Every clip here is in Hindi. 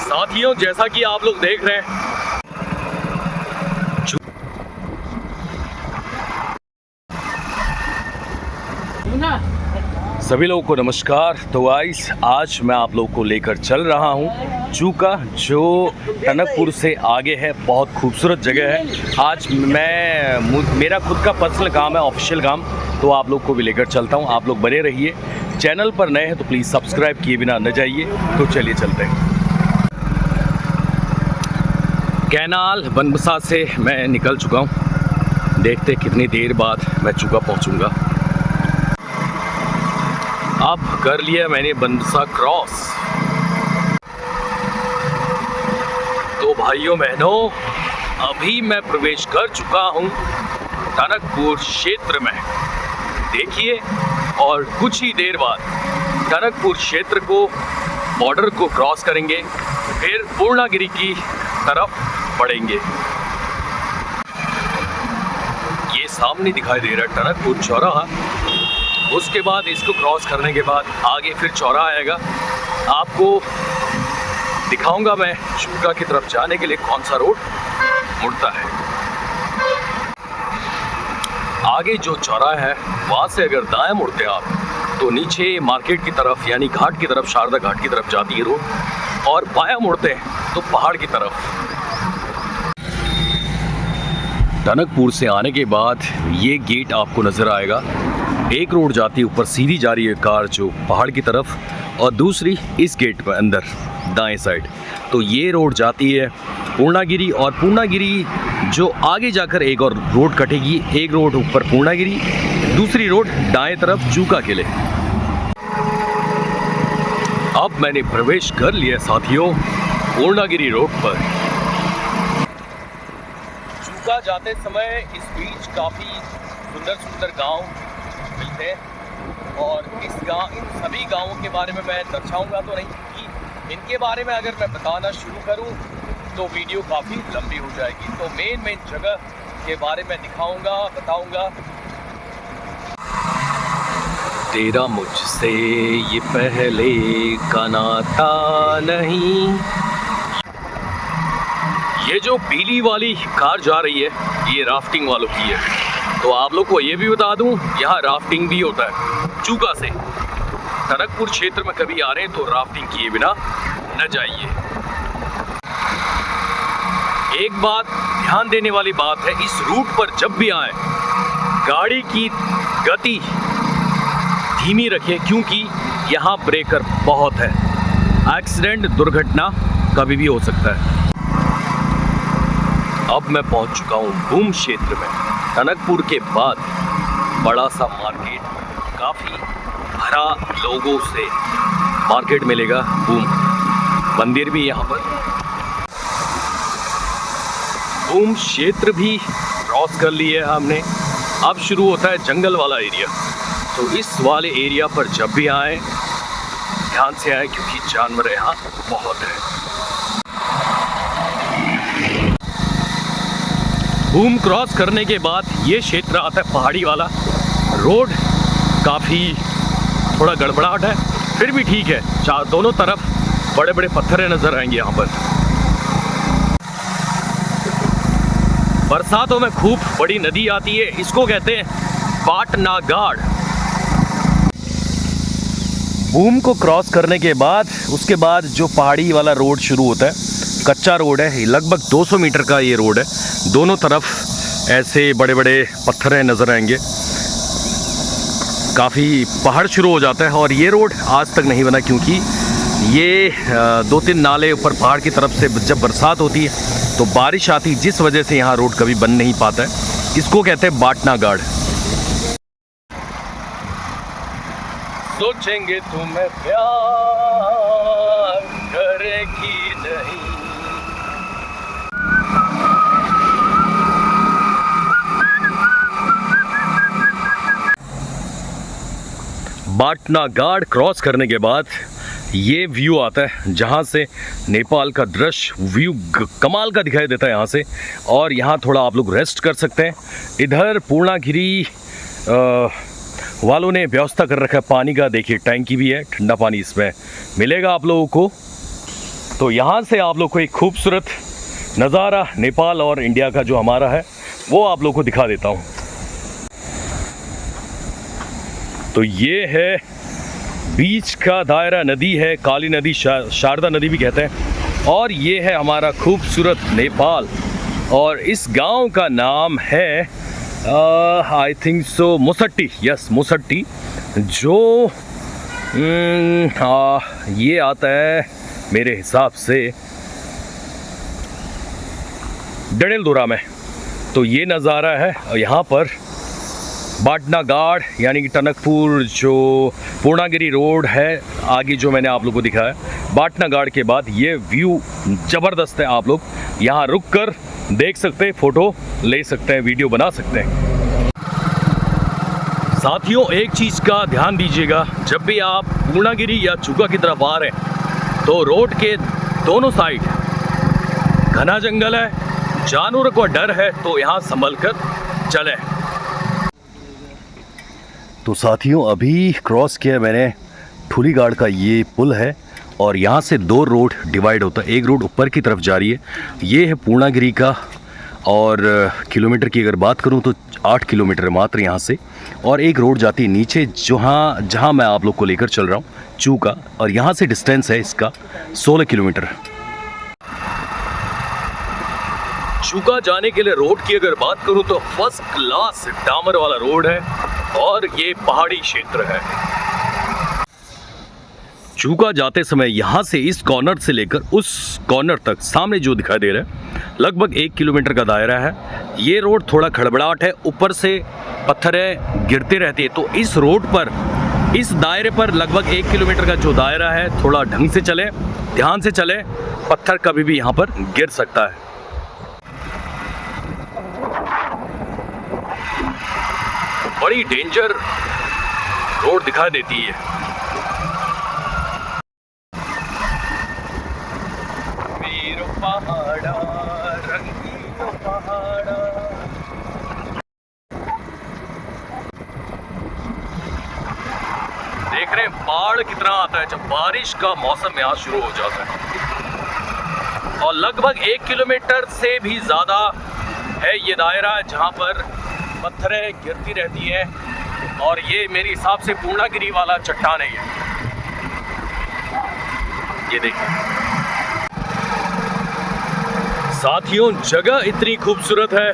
साथियों, जैसा कि आप लोग देख रहे हैं, सभी लोगों को नमस्कार। तो गाइस, आज मैं आप लोगों को लेकर चल रहा हूँ चूका, जो टनकपुर से आगे है। बहुत खूबसूरत जगह है। आज मेरा खुद का पर्सनल काम है, ऑफिशियल काम, तो आप लोग को भी लेकर चलता हूँ। आप लोग बने रहिए। चैनल पर नए हैं तो प्लीज़ सब्सक्राइब किए बिना न जाइए। तो चलिए चलते हैं। कैनाल बनबसा से मैं निकल चुका हूँ। देखते कितनी देर बाद मैं चूका पहुँचूँगा। अब कर लिया मैंने बनबसा क्रॉस। तो भाइयों बहनों, अभी मैं प्रवेश कर चुका हूँ टनकपुर क्षेत्र में। देखिए, और कुछ ही देर बाद टनकपुर क्षेत्र को, बॉर्डर को क्रॉस करेंगे, फिर पूर्णागिरी की तरफ बढ़ेंगे। ये सामने दिखाई दे रहा है टनकपुर चौराहा। उसके बाद इसको क्रॉस करने के बाद आगे फिर चौराहा आएगा। आपको दिखाऊंगा मैं चूका की तरफ जाने के लिए कौन सा रोड मुड़ता है। आगे जो चौराहा है वहाँ से अगर दाएं मुड़ते आप तो नीचे मार्केट की तरफ, यानी घाट की तरफ, शारदा घाट की तरफ जाती है रोड, और बायां मुड़ते हैं तो पहाड़ की तरफ। टनकपुर से आने के बाद ये गेट आपको नज़र आएगा। एक रोड जाती है ऊपर, सीधी जा रही है कार जो पहाड़ की तरफ, और दूसरी इस गेट पर अंदर दाएं साइड। तो ये रोड जाती है पूर्णागिरी, और पूर्णागिरी जो आगे जाकर एक और रोड कटेगी। एक रोड ऊपर पूर्णागिरी, दूसरी रोड दाएं तरफ चूका के लिए। अब मैंने प्रवेश कर लिया साथियों पूर्णागिरी रोड पर। चूका जाते समय इस बीच काफ़ी सुंदर सुंदर गांव मिलते हैं, और इन सभी गांवों के बारे में मैं दर्शाऊंगा तो नहीं, क्योंकि इनके बारे में अगर मैं बताना शुरू करूं तो वीडियो काफ़ी लंबी हो जाएगी। तो मेन जगह के बारे में दिखाऊंगा, बताऊंगा। तेरा मुझसे ये पहले का नाता नहीं। ये जो पीली वाली कार जा रही है, ये राफ्टिंग वालों की है। तो आप लोग को ये भी बता दूं, यहाँ राफ्टिंग भी होता है चूका से। टनकपुर क्षेत्र में कभी आ रहे हैं तो राफ्टिंग किए बिना न जाइए। एक बात ध्यान देने वाली बात है, इस रूट पर जब भी आए गाड़ी की गति धीमी रखें, क्योंकि यहाँ ब्रेकर बहुत है। एक्सीडेंट, दुर्घटना कभी भी हो सकता है। अब मैं पहुँच चुका हूँ बूम क्षेत्र में। टनकपुर के बाद बड़ा सा मार्केट, काफ़ी भरा लोगों से मार्केट मिलेगा। बूम मंदिर भी यहाँ पर। बूम क्षेत्र भी क्रॉस कर लिया है हमने। अब शुरू होता है जंगल वाला एरिया। तो इस वाले एरिया पर जब भी आए ध्यान से आए, क्योंकि जानवर यहाँ बहुत है। बूम क्रॉस करने के बाद ये क्षेत्र आता है पहाड़ी वाला। रोड काफ़ी थोड़ा गड़बड़ाहट है, फिर भी ठीक है। दोनों तरफ बड़े बड़े पत्थर नज़र आएंगे यहाँ पर। बरसातों में खूब बड़ी नदी आती है, इसको कहते हैं बाटनागाड़। बूम को क्रॉस करने के बाद उसके बाद जो पहाड़ी वाला रोड शुरू होता है, कच्चा रोड है, लगभग 200 मीटर का ये रोड है। दोनों तरफ ऐसे बड़े बड़े पत्थर नज़र आएंगे। काफ़ी पहाड़ शुरू हो जाता है, और ये रोड आज तक नहीं बना, क्योंकि ये 2-3 नाले ऊपर पहाड़ की तरफ से जब बरसात होती है तो बारिश आती, जिस वजह से यहाँ रोड कभी बन नहीं पाता है। इसको कहते हैं बाटनागाड़। सोचेंगे तुम्हें प्यार करेगी नहीं। बाटनागाड़ क्रॉस करने के बाद ये व्यू आता है, जहाँ से नेपाल का दृश्य व्यू कमाल का दिखाई देता है यहाँ से। और यहाँ थोड़ा आप लोग रेस्ट कर सकते हैं। इधर पूर्णागिरी वालों ने व्यवस्था कर रखा है पानी का। देखिए टैंकी भी है, ठंडा पानी इसमें मिलेगा आप लोगों को। तो यहाँ से आप लोग को एक खूबसूरत नज़ारा नेपाल और इंडिया का जो हमारा है वो आप लोग को दिखा देता हूँ। तो ये है बीच का दायरा, नदी है काली नदी, शारदा नदी भी कहते हैं। और ये है हमारा खूबसूरत नेपाल। और इस गांव का नाम है आई थिंक सो मुसट्टी, यस मुसट्टी, जो ये आता है मेरे हिसाब से डडेलधुरा में। तो ये नज़ारा है। यहाँ पर बाटनागाड़ यानी कि टनकपुर जो पूर्णागिरी रोड है आगे जो मैंने आप लोगों को दिखाया, बाटनागाड़ के बाद ये व्यू ज़बरदस्त है। आप लोग यहाँ रुक कर देख सकते हैं, फ़ोटो ले सकते हैं, वीडियो बना सकते हैं। साथियों एक चीज़ का ध्यान दीजिएगा, जब भी आप पूर्णागिरी या चुका की तरफ आ रहे हैं तो रोड के दोनों साइड घना जंगल है, जानवरों का डर है, तो यहाँ संभल कर चलें। तो साथियों अभी क्रॉस किया मैंने ठुलीगाड़ का ये पुल है और यहाँ से दो रोड डिवाइड होता है। एक रोड ऊपर की तरफ जा रही है, ये है पूर्णागिरी का, और किलोमीटर की अगर बात करूँ तो 8 किलोमीटर मात्र यहाँ से। और एक रोड जाती है नीचे जहाँ मैं आप लोग को लेकर चल रहा हूँ, चूका, और यहाँ से डिस्टेंस है इसका 16 किलोमीटर। चूका जाने के लिए रोड की अगर बात करूँ तो फर्स्ट क्लास डामर वाला रोड है और ये पहाड़ी क्षेत्र है। चूका जाते समय यहाँ से इस कॉर्नर से लेकर उस कॉर्नर तक सामने जो दिखाई दे रहा है लगभग 1 किलोमीटर का दायरा है। ये रोड थोड़ा खड़बड़ाहट है, ऊपर से पत्थरें गिरते रहती है, तो इस रोड पर, इस दायरे पर लगभग 1 किलोमीटर का जो दायरा है, थोड़ा ढंग से चले, ध्यान से चले, पत्थर कभी भी यहाँ पर गिर सकता है। बड़ी डेंजर रोड दिखाई देती है। पहाड़ा रंगीलो पहाड़ा, देख रहे हैं बाढ़ कितना आता है जब बारिश का मौसम यहाँ शुरू हो जाता है। और लगभग 1 किलोमीटर से भी ज़्यादा है ये दायरा जहाँ पर पत्थरें गिरती रहती हैं। और ये मेरे हिसाब से पूर्णागिरी वाला चट्टान है ये देखिए। साथियों जगह इतनी खूबसूरत है,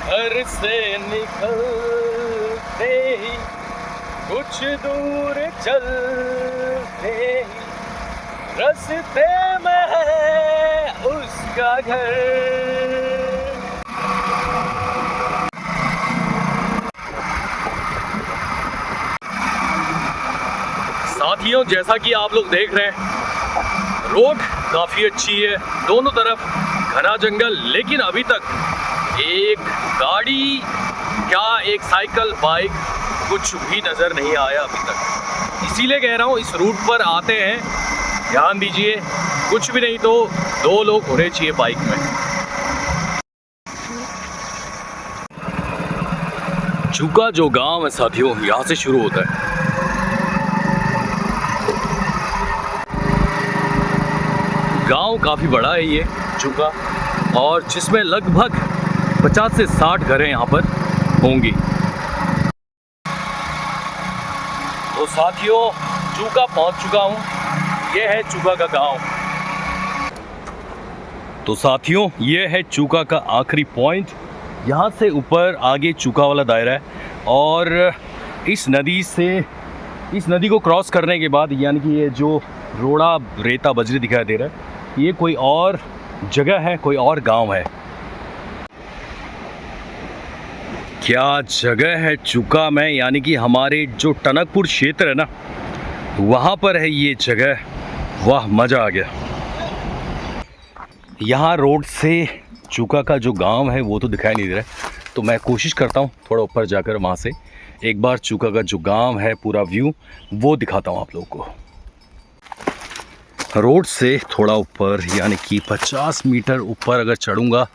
घर से निकलते ही कुछ दूर चलते ही रास्ते में है उसका घर। साथियों जैसा कि आप लोग देख रहे हैं रोड काफ़ी अच्छी है, दोनों तरफ घना जंगल, लेकिन अभी तक एक गाड़ी क्या एक साइकिल बाइक कुछ भी नज़र नहीं आया अभी तक। इसीलिए कह रहा हूँ इस रूट पर आते हैं ध्यान दीजिए, कुछ भी नहीं तो 2 लोग होने चाहिए बाइक में। चूका जो गांव है साथियों यहाँ से शुरू होता है। गांव काफ़ी बड़ा है ये चूका, और जिसमें लगभग 50 से 60 घरें यहाँ पर होंगी। तो साथियों चूका पहुँच चुका हूँ, ये है चूका का गांव। तो साथियों ये है चूका का आखिरी पॉइंट, यहाँ से ऊपर आगे चूका वाला दायरा है। और इस नदी को क्रॉस करने के बाद यानी कि ये जो रोड़ा रेता बजरी दिखाई दे रहा है ये कोई और जगह है, कोई और गांव है। क्या जगह है चूका में, यानी कि हमारे जो टनकपुर क्षेत्र है ना वहाँ पर है ये जगह। वाह मज़ा आ गया। यहाँ रोड से चूका का जो गांव है वो तो दिखाई नहीं दे रहा है, तो मैं कोशिश करता हूँ थोड़ा ऊपर जाकर वहाँ से एक बार चूका का जो गांव है पूरा व्यू वो दिखाता हूँ आप लोगों को। रोड से थोड़ा ऊपर यानी कि 50 मीटर ऊपर अगर चढ़ूँगा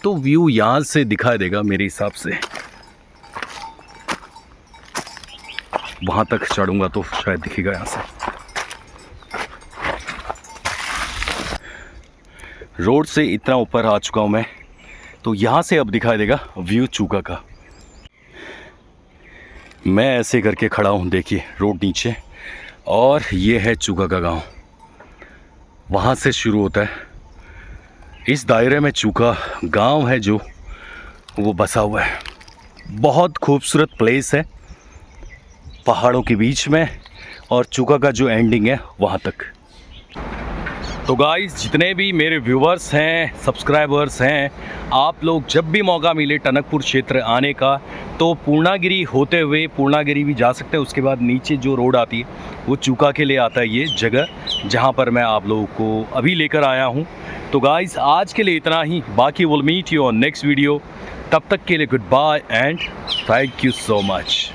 तो व्यू यहाँ से दिखाई देगा मेरे हिसाब से। वहाँ तक चढ़ूँगा तो शायद दिखेगा यहाँ से। रोड से इतना ऊपर आ चुका हूँ मैं, तो यहाँ से अब दिखाई देगा व्यू चूका का। मैं ऐसे करके खड़ा हूँ, देखिए रोड नीचे, और ये है चूका का गांव। वहाँ से शुरू होता है। इस दायरे में चूका गांव है जो वो बसा हुआ है। बहुत खूबसूरत प्लेस है, पहाड़ों के बीच में, और चूका का जो एंडिंग है वहाँ तक। तो गाइस, जितने भी मेरे व्यूवर्स हैं, सब्सक्राइबर्स हैं, आप लोग जब भी मौका मिले टनकपुर क्षेत्र आने का, तो पूर्णागिरी होते हुए पूर्णागिरी भी जा सकते हैं। उसके बाद नीचे जो रोड आती है वो चूका के लिए आता है, ये जगह जहां पर मैं आप लोगों को अभी लेकर आया हूं। तो गाइस, आज के लिए इतना ही। बाकी will meet you on next video. तब तक के लिए goodbye and thank you so much.